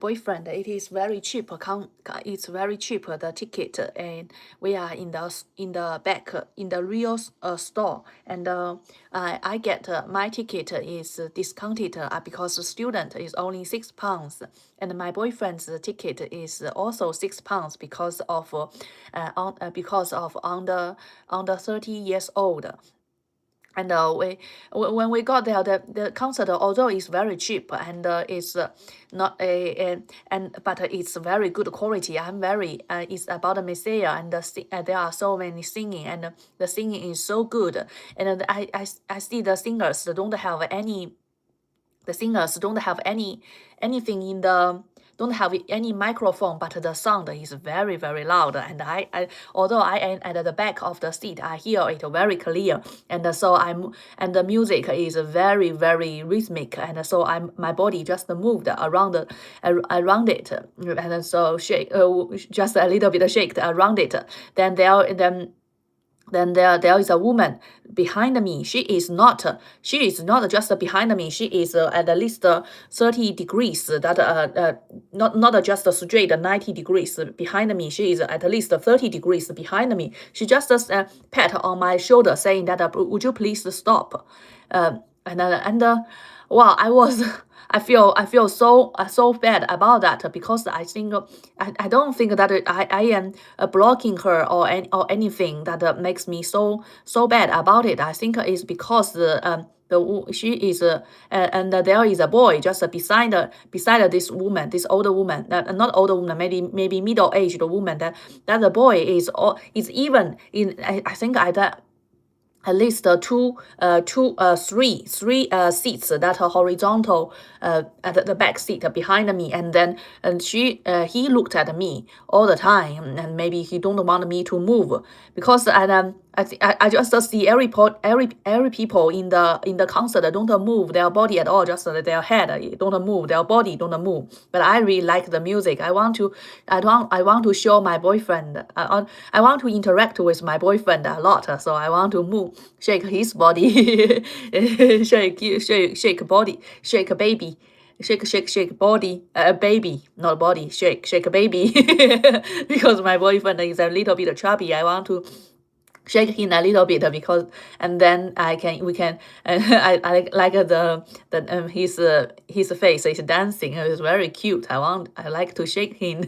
boyfriend, it is very cheap. It's very cheap the ticket, and we are in the back in the real store, and I get my ticket is discounted because the student is only £6, and my boyfriend's ticket is also £6 because of under 30 years old. And when we got there, the concert, although it's very cheap and it's not but it's very good quality. I'm very it's about the Messiah, and there are so many singing, and the singing is so good. And I see the singers don't have any anything in the don't have any microphone, but the sound is very very loud, and although I am at the back of the seat, I hear it very clear, and so and the music is very very rhythmic, and so my body just moved around it, and so shake just a little bit shaked around it. Then there is a woman behind me. She is not just behind me. She is at least 30 degrees. Not just straight 90 degrees behind me. She is at least 30 degrees behind me. She just pat on my shoulder, saying that would you please stop? Wow, I feel so bad about that, because I think I don't think that I am blocking her or anything that makes me so bad about it. I think it's because she is and there is a boy just beside this woman, this older woman, not older woman, maybe middle aged woman. That the boy is even in. I think at least three seats that are horizontal at the back seat behind me, and then he looked at me all the time, and maybe he don't want me to move, because I just see every people in the concert don't move their body at all, just their head don't move, their body don't move. But I really like the music. I want to show my boyfriend. I want to interact with my boyfriend a lot, so I want to shake his body, shake body, shake baby. Shake body, baby, not body, shake baby. Because my boyfriend is a little bit chubby. I want to shake him a little bit, because and then we can I like his face is dancing. It's very cute. I like to shake him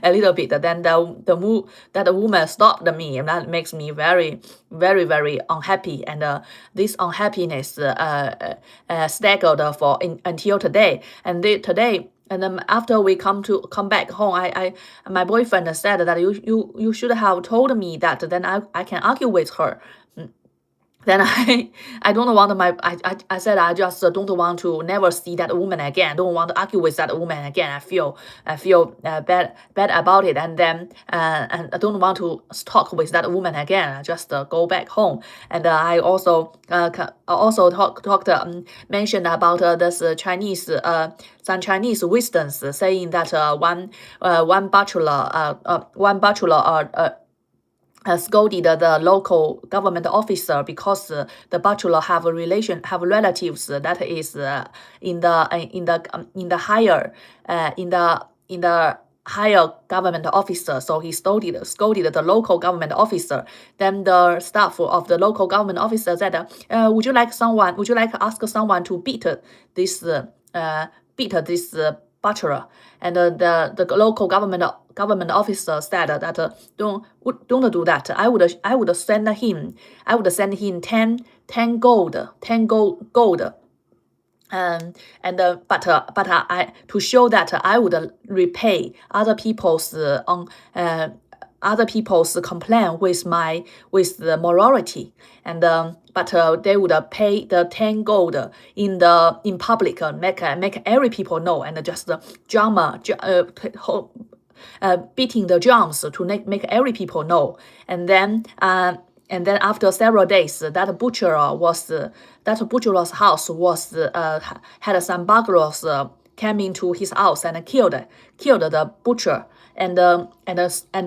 a little bit. Then the woman stopped me, and that makes me very very very unhappy, and this unhappiness staggered until today. And today, and then after we come back home, my boyfriend said that you should have told me that, then I can argue with her. Then I don't want I said I just don't want to never see that woman again. Don't want to argue with that woman again. I feel bad about it, and then and I don't want to talk with that woman again. I just go back home. And I also mentioned about this Chinese some Chinese wisdoms, saying that one bachelor scolded the local government officer, because the bachelor have relatives that is in the higher government officer. So he scolded the local government officer. Then the staff of the local government officer said, would you like to ask someone to beat this bachelor? And the local government officer said that don't do that. I would send him 10 gold. But I, to show that I would repay other people's complaint with the morality, and but they would pay the 10 gold in public, make every people know, and just beating the drums to make every people know. And then after several days, that butcher's house was had some burglars came into his house and killed the butcher, and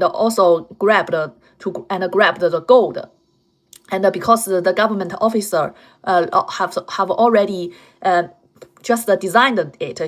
also grabbed the gold. And because the government officer have already just designed it.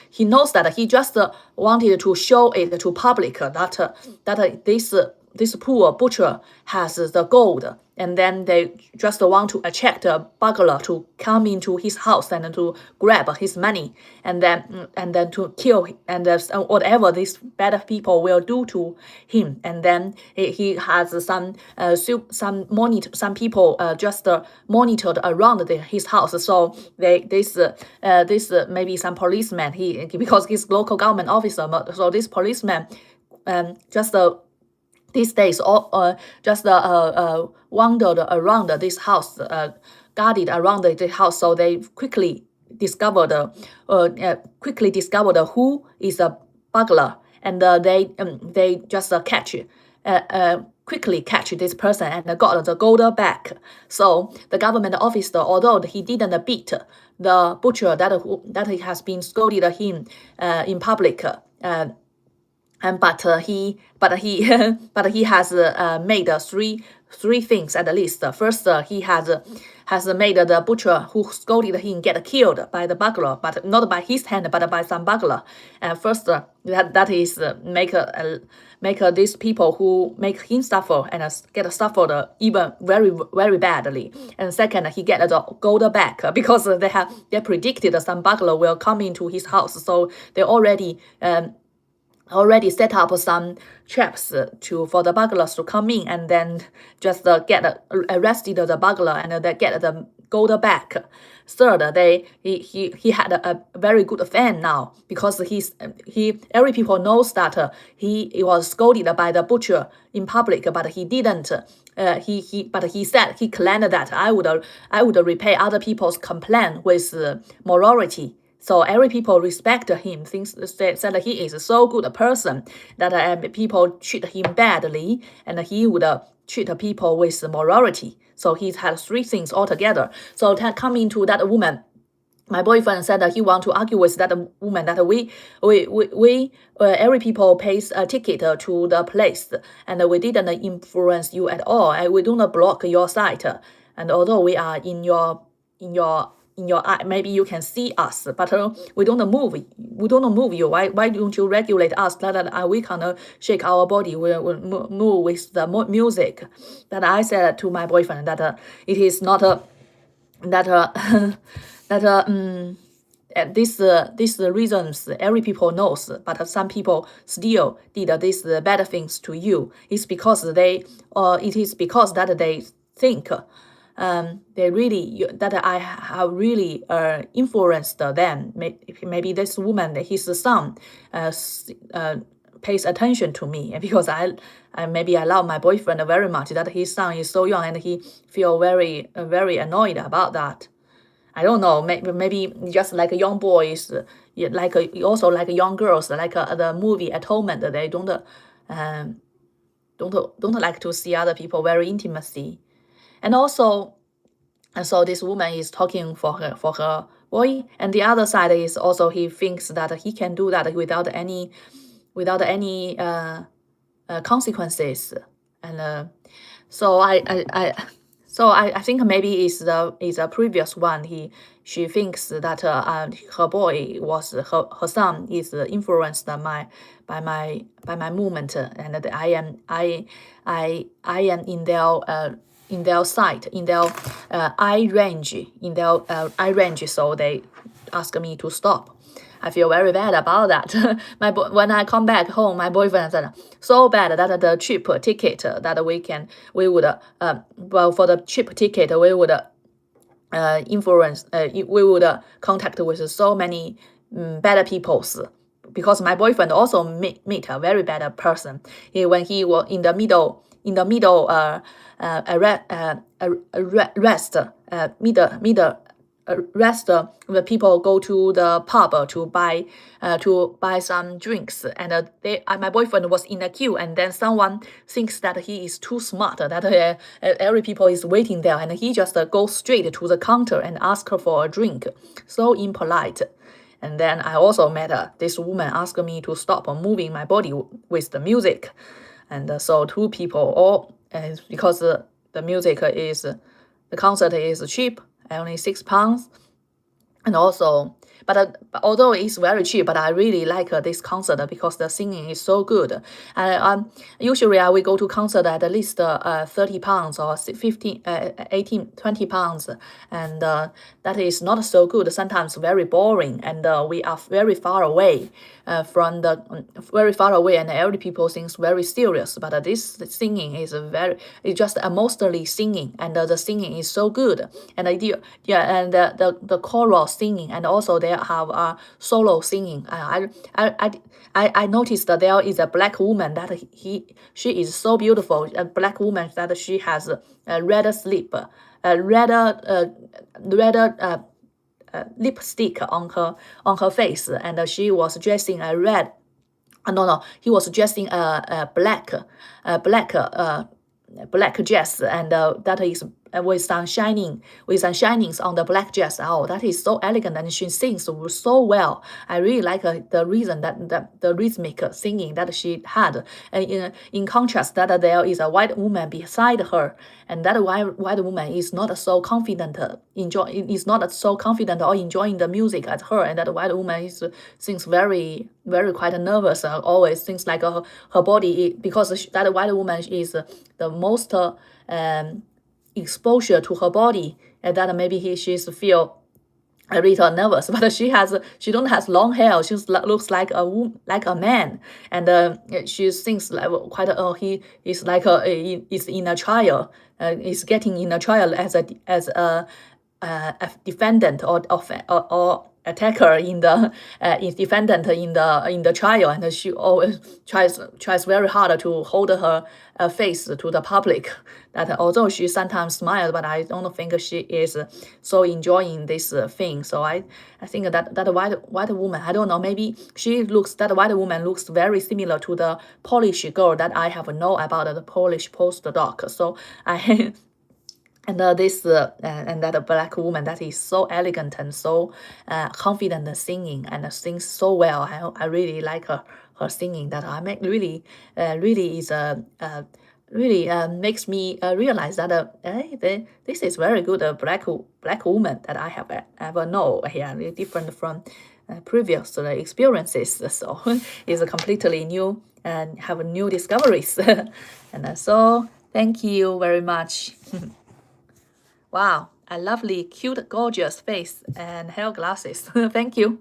He knows that he just wanted to show it to public that this poor butcher has the gold, and then they just want to attract a burglar to come into his house and to grab his money, and then to kill him, and whatever these bad people will do to him. And then he has some people just monitored around his house. So this maybe some policeman, because he's local government officer, so this policeman just these days all just wandered around this house, guarded around the house. So they quickly discovered who is a burglar, and they just quickly catch this person and got the gold back. So the government officer, although he didn't beat the butcher that he has been scolded him in public, but he has made three things at least. First, he has made the butcher who scolded him get killed by the burglar, but not by his hand, but by some burglar. First, that is make these people who make him suffer and get suffered even very, very badly. And second, he get the gold back because they predicted some burglar will come into his house, so they already set up some traps for the burglars to come in, and then just get arrested the burglar and they get the gold back. Third, he had a very good fan now, because every people knows that he was scolded by the butcher in public, but he didn't. He said, he claimed that I would repay other people's complaint with morality. So every people respect him, said that he is a so good a person that people treat him badly, and he would treat people with morality. So he had three things altogether. So coming to that woman, my boyfriend said that he want to argue with that woman that we every people pays a ticket to the place, and we didn't influence you at all, and we don't block your site. And although we are in your eye, maybe you can see us, but we don't move you. Why don't you regulate us that we can shake our body, we move with the music? That I said to my boyfriend that it is not these reasons every people knows, but some people still did these bad things to you. It's because it is because that they think that I have really influenced them. Maybe this woman, his son, pays attention to me, because I love my boyfriend very much, that his son is so young, and he feel very annoyed about that. I don't know, maybe just like young boys, also like young girls, like the movie Atonement, they don't like to see other people very intimacy. And so this woman is talking for her boy, and the other side is also he thinks that he can do that without any consequences. And so I think maybe is a previous one. She thinks that her boy was her son is influenced by my movement, and that I am in their sight, in their eye range, so they ask me to stop. I feel very bad about that. When I come back home, my boyfriend said so bad that the cheap ticket that we would for the cheap ticket we would influence, we would contact with so many bad peoples. Because my boyfriend also meet a very bad person. When he was in the middle rest, the people go to the pub to buy some drinks, and my boyfriend was in a queue, and then someone thinks that he is too smart, that every people is waiting there, and he just goes straight to the counter and ask her for a drink. So impolite. And then I also met this woman asked me to stop moving my body with the music. And so two people all, because the concert is cheap, only £6. And also but although it's very cheap, but I really like this concert because the singing is so good. Usually I will go to concert at least 30 pounds or 15, 18, 20 pounds, and that is not so good. Sometimes very boring, and we are very far away from the very far away, and every people seems very serious. But this singing is it's just mostly singing, and the singing is so good, and yeah, and the choral singing, and also they have solo singing. I noticed that there is a black woman that she is so beautiful. A black woman that she has a red slip, a red lipstick on her face, and she was dressing a red. No, he was dressing a black dress, and that is with some shinings on the black dress. Oh, that is so elegant, and she sings so well. I really like the reason that the rhythmic singing that she had. And in contrast, that there is a white woman beside her, and that white woman is not so confident, is not so confident or enjoying the music as her, and that white woman seems very quite nervous. Always seems like her body, because that white woman is the most exposure to her body, and that maybe she's feel a little nervous, but she don't has long hair. She looks like a man, and she thinks like quite. He is like is in a trial. Is getting in a trial as a defendant or attacker in the is defendant in the trial, and she always tries very hard to hold her face to the public. That although she sometimes smiles, but I don't think she is so enjoying this thing. So I think that white woman, I don't know, maybe that white woman looks very similar to the Polish girl that I have know about, the Polish postdoc. So I. And and that black woman that is so elegant and so confident singing, and sings so well. I really like her singing. That I make really is really makes me realize that this is very good black woman that I have ever know. Yeah, really different from previous experiences. So it's completely new and have new discoveries. And so thank you very much. Wow, a lovely, cute, gorgeous face and hair glasses. Thank you.